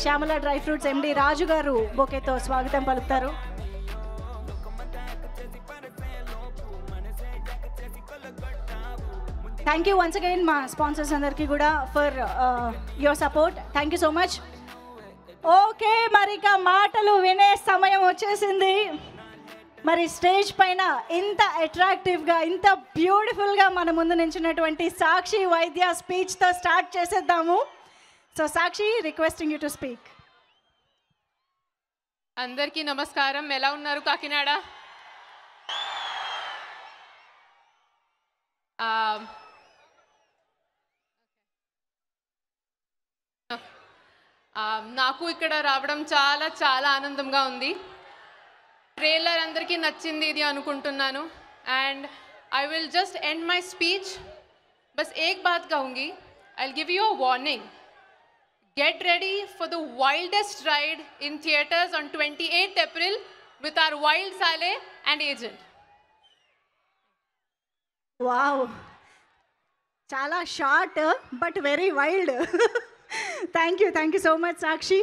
Shyamala dry fruits ఎండి రాజు గారు బొకేతో స్వాగతం పలుకుతారు. థ్యాంక్ యూ వన్స్ అగైన్ మా స్పాన్సర్స్ అందరికీ కూడా for your support. Thank you so much. Okay, మరి ఇక మాటలు వినే సమయం వచ్చేసింది. మరి స్టేజ్ పైన ఇంత అట్రాక్టివ్గా ఇంత బ్యూటిఫుల్గా మన ముందు నించున్నటువంటి సాక్షి వైద్య స్పీచ్తో స్టార్ట్ చేసేద్దాము. So Sakshi, requesting you to speak. అందరికీ నమస్కారం. ఎలా ఉన్నారు కాకినాడ? నాకు ఇక్కడ రావడం చాలా చాలా ఆనందంగా ఉంది. ట్రైలర్ అందరికీ నచ్చింది ఇది అనుకుంటున్నాను. And I will just end my speech. బస్ ఏక్ బాత్ कहूँगी, I'll give you a warning. Get ready for the wildest ride in theatres on 28th April with our Wild Sale and Agent. Wow, చాలా short but very wild. Thank you so much Sakshi.